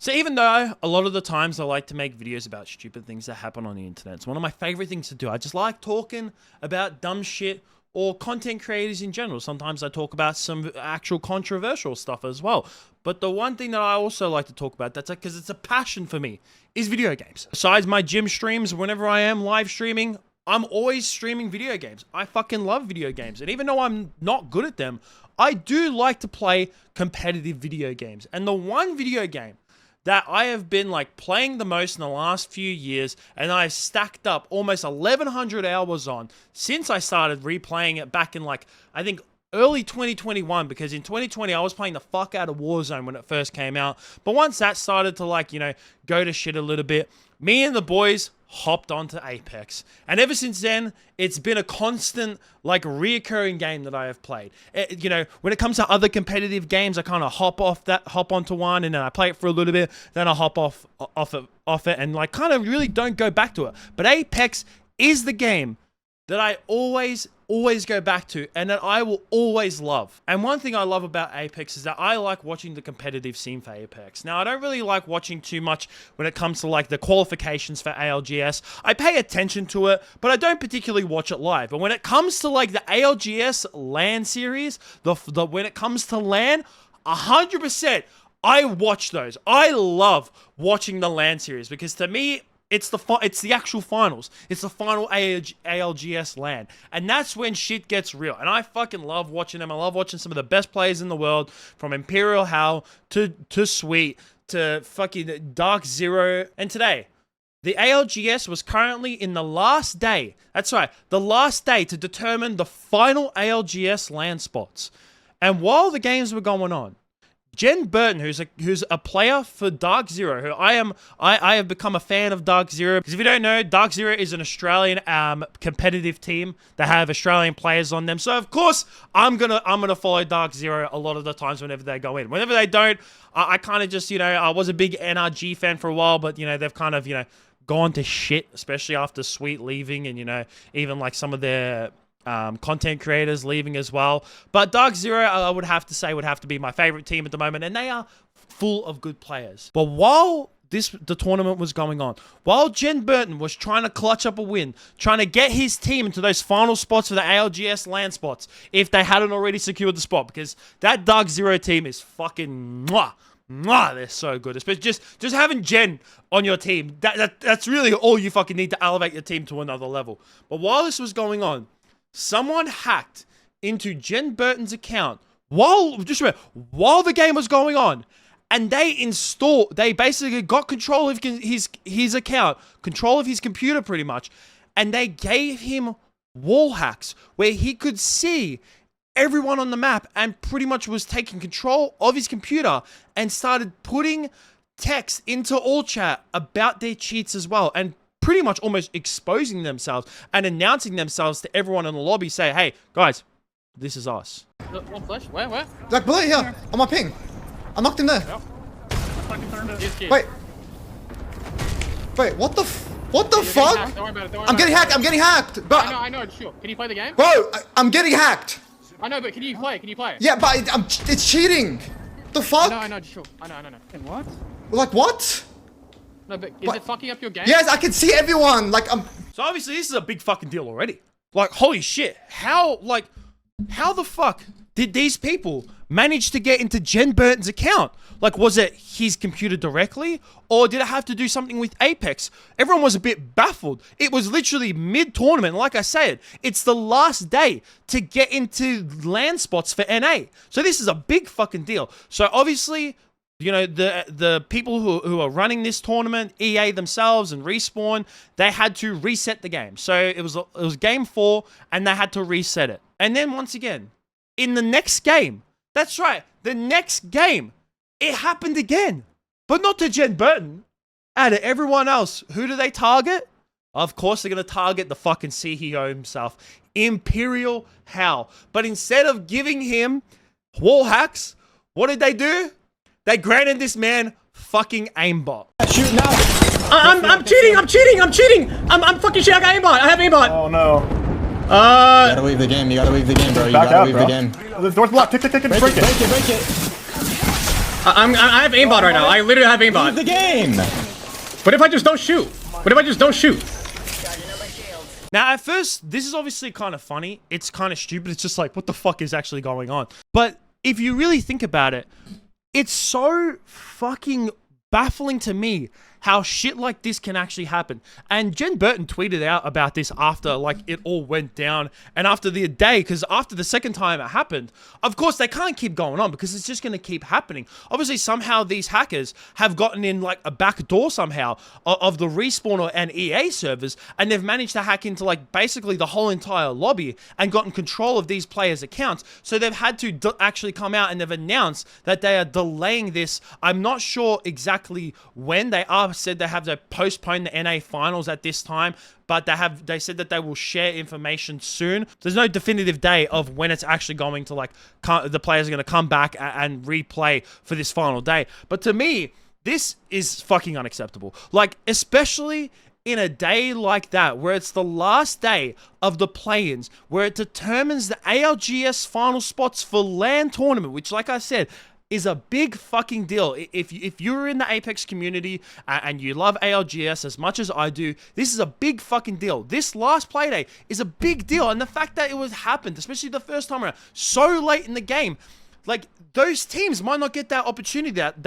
So even though a lot of the times I like to make videos about stupid things that happen on the internet, it's one of my favorite things to do. I just like talking about dumb shit or content creators in general. Sometimes I talk about some actual controversial stuff as well. But the one thing that I also like to talk about, that's because it's a passion for me, is video games. Besides my gym streams, whenever I am live streaming, I'm always streaming video games. I fucking love video games. And even though I'm not good at them, I do like to play competitive video games. And the one video game that I have been like playing the most in the last few years, and I've stacked up almost 1,100 hours on since I started replaying it back in like, I think early 2021, because in 2020 I was playing the fuck out of Warzone when it first came out. But once that started to like, you know, go to shit a little bit, me and the boys hopped onto Apex. And ever since then, it's been a constant, like, reoccurring game that I have played. You know, when it comes to other competitive games, I kind of hop onto one, and then I play it for a little bit, then I hop off it, and like kind of really don't go back to it. But Apex is the game that I always go back to, and that I will always love. And one thing I love about Apex is that I like watching the competitive scene for Apex. Now, I don't really like watching too much when it comes to like the qualifications for ALGS. I pay attention to it, but I don't particularly watch it live. But when it comes to like the ALGS LAN series, when it comes to LAN, 100%, I watch those. I love watching the LAN series because to me, it's the actual finals. It's the final ALGS LAN. And that's when shit gets real. And I fucking love watching them. I love watching some of the best players in the world, from Imperial Hal to Sweet to fucking Dark Zero. And today, the ALGS was currently in the last day. That's right, the last day to determine the final ALGS LAN spots. And while the games were going on, Jen Burton, who's a player for Dark Zero, who I have become a fan of Dark Zero, because if you don't know, Dark Zero is an Australian competitive team that have Australian players on them. So of course I'm gonna follow Dark Zero a lot of the times whenever they go in. Whenever they don't, I kind of just, you know, I was a big NRG fan for a while, but you know they've kind of, you know, gone to shit, especially after Sweet leaving, and you know even like some of their content creators leaving as well. But Dark Zero, I would have to say, would have to be my favorite team at the moment, and they are full of good players. But while the tournament was going on, while Jen Burton was trying to clutch up a win, trying to get his team into those final spots for the ALGS LAN spots, if they hadn't already secured the spot, because that Dark Zero team is fucking mwah, they're so good. Especially just having Jen on your team, that's really all you fucking need to elevate your team to another level. But while this was going on, someone hacked into Jen Burton's account while the game was going on, and they basically got control of his account, control of his computer pretty much, and they gave him wall hacks where he could see everyone on the map and pretty much was taking control of his computer and started putting text into all chat about their cheats as well, and pretty much almost exposing themselves and announcing themselves to everyone in the lobby, say, hey, guys, this is us. One flash? Where? Like, bullet here, on my ping. I knocked him there. Yep. Wait, what the fuck? Don't worry about it, I'm getting hacked, but... I know, sure. Can you play the game? Bro, I'm getting hacked. I know, but can you play? Yeah, but it's cheating. The fuck? I know, sure. I know. And what? Like, what? No, but is it fucking up your game? Yes, I can see everyone. Like, So obviously this is a big fucking deal already. Like, holy shit. How the fuck did these people manage to get into Jen Burton's account? Like, was it his computer directly? Or did it have to do something with Apex? Everyone was a bit baffled. It was literally mid-tournament. Like I said, it's the last day to get into LAN spots for NA. So this is a big fucking deal. So obviously, you know, the people who are running this tournament, EA themselves and Respawn, they had to reset the game. So it was game 4, and they had to reset it. And then once again, in the next game, that's right, the next game, it happened again. But not to Jen Burton. Out of everyone else, who do they target? Of course, they're going to target the fucking CEO himself, Imperial Hal. But instead of giving him wall hacks, what did they do? They granted this man fucking aimbot. Shoot now. I'm cheating. I'm fucking shit. I got aimbot. I have aimbot. Oh no. You gotta leave the game, bro. You Back gotta out, leave bro. the game. The door's blocked. Break it. Break it. I have aimbot right now. I literally have aimbot. The game. What if I just don't shoot? What if I just don't shoot? Now, at first, this is obviously kind of funny. It's kind of stupid. It's just like, what the fuck is actually going on? But if you really think about it, it's so fucking baffling to me how shit like this can actually happen. And Jen Burton tweeted out about this after like it all went down and after the day, because after the second time it happened, of course they can't keep going on because it's just going to keep happening. Obviously somehow these hackers have gotten in like a back door somehow of the Respawn and EA servers, and they've managed to hack into like basically the whole entire lobby and gotten control of these players' accounts. So they've had to actually come out and they've announced that they are delaying this. I'm not sure exactly when. They are said they have to postpone the NA finals at this time, but they said that they will share information soon. There's no definitive day of when it's actually going to like the players are going to come back and replay for this final day. But to me, this is fucking unacceptable. Like, especially in a day like that, where it's the last day of the play-ins, where it determines the ALGS final spots for LAN tournament, which, like I said, is a big fucking deal. If you're in the Apex community and you love ALGS as much as I do, this is a big fucking deal. This last play day is a big deal, and the fact that it was happened, especially the first time around, so late in the game, like those teams might not get that opportunity that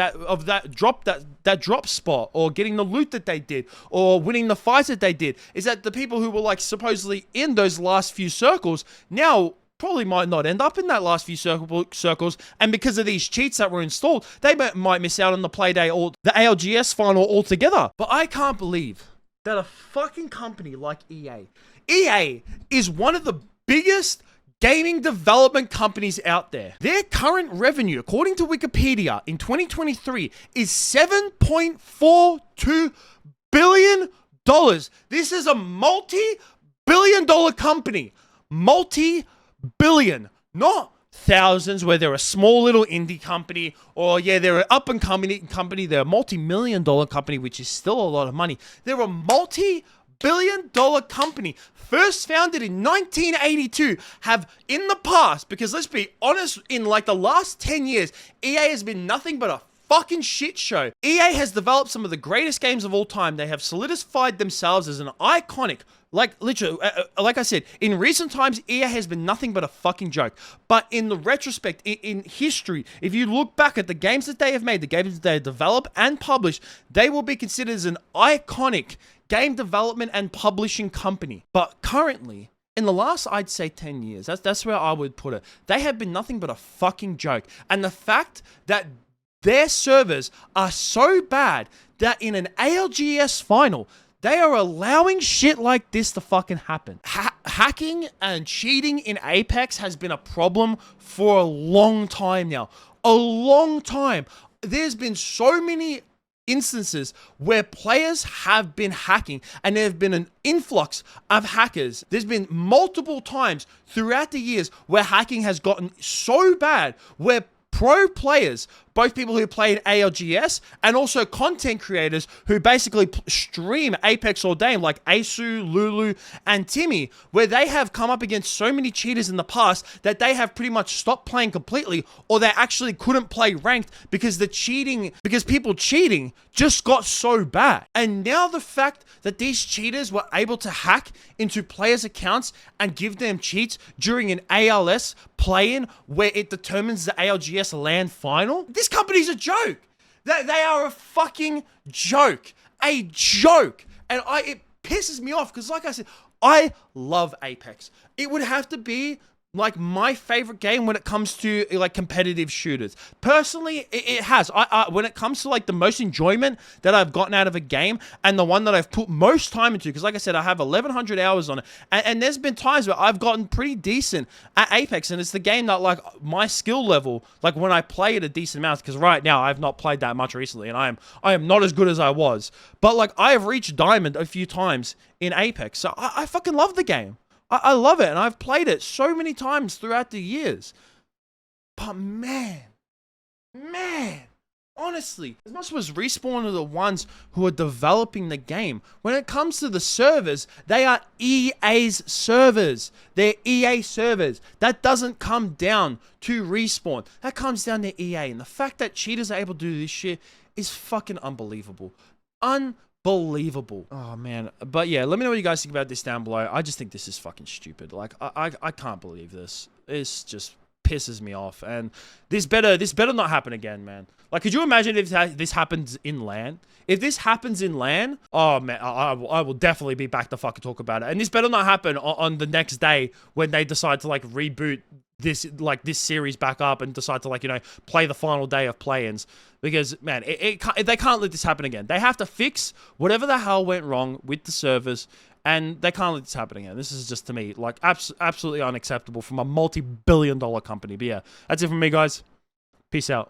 drop spot, or getting the loot that they did, or winning the fights that they did. Is that the people who were like supposedly in those last few circles now probably might not end up in that last few circles, and because of these cheats that were installed, they might miss out on the play day or the ALGS final altogether. But I can't believe that a fucking company like EA is one of the biggest gaming development companies out there. Their current revenue, according to Wikipedia, in 2023 is $7.42 billion. This is a multi-billion-dollar company. Multi-billion, not thousands where they're a small little indie company, or yeah, they're an up-and-coming company, they're a multi-million-dollar company, which is still a lot of money. They're a multi-billion-dollar company, first founded in 1982, have in the past, because let's be honest, in like the last 10 years, EA has been nothing but a fucking shit show. EA has developed some of the greatest games of all time. They have solidified themselves as an iconic, like literally, like I said, in recent times, EA has been nothing but a fucking joke. But in the retrospect, in history, if you look back at the games that they have made, the games that they develop and publish, they will be considered as an iconic game development and publishing company. But currently, in the last, I'd say 10 years, that's where I would put it, they have been nothing but a fucking joke. And the fact that their servers are so bad that in an ALGS final, they are allowing shit like this to fucking happen. Hacking and cheating in Apex has been a problem for a long time now. A long time. There's been so many instances where players have been hacking, and there have been an influx of hackers. There's been multiple times throughout the years where hacking has gotten so bad, where pro players, both people who play in ALGS and also content creators who basically stream Apex all day, like Asu, Lulu, and Timmy, where they have come up against so many cheaters in the past that they have pretty much stopped playing completely, or they actually couldn't play ranked because people cheating just got so bad. And now the fact that these cheaters were able to hack into players' accounts and give them cheats during an ALS play-in where it determines the ALGS LAN final, this company's a joke. They are a fucking joke. A joke. And it pisses me off because, like I said, I love Apex. It would have to be like my favorite game when it comes to like competitive shooters. Personally, it has. When it comes to like the most enjoyment that I've gotten out of a game, and the one that I've put most time into, because like I said, I have 1,100 hours on it, and there's been times where I've gotten pretty decent at Apex, and it's the game that like my skill level, like when I play it a decent amount, because right now I've not played that much recently, and I am not as good as I was, but like I have reached diamond a few times in Apex, so I fucking love the game. I love it, and I've played it so many times throughout the years. But man, Honestly, as much as Respawn are the ones who are developing the game, when it comes to the servers, they are EA's servers. They're EA servers. That doesn't come down to Respawn. That comes down to EA. And the fact that cheaters are able to do this shit is fucking unbelievable. Unbelievable. Oh, man. But yeah, let me know what you guys think about this down below. I just think this is fucking stupid. Like, I can't believe this. It's just pisses me off, and this better not happen again, man. Like, could you imagine if this happens in LAN? If this happens in LAN, oh man, I will definitely be back to fucking talk about it. And this better not happen on the next day when they decide to like reboot this series back up and decide to like, you know, play the final day of play-ins, because man, they can't let this happen again. They have to fix whatever the hell went wrong with the servers. And they can't let this happen again. This is just, to me, like, absolutely unacceptable from a multi-billion-dollar company. But yeah, that's it from me, guys. Peace out.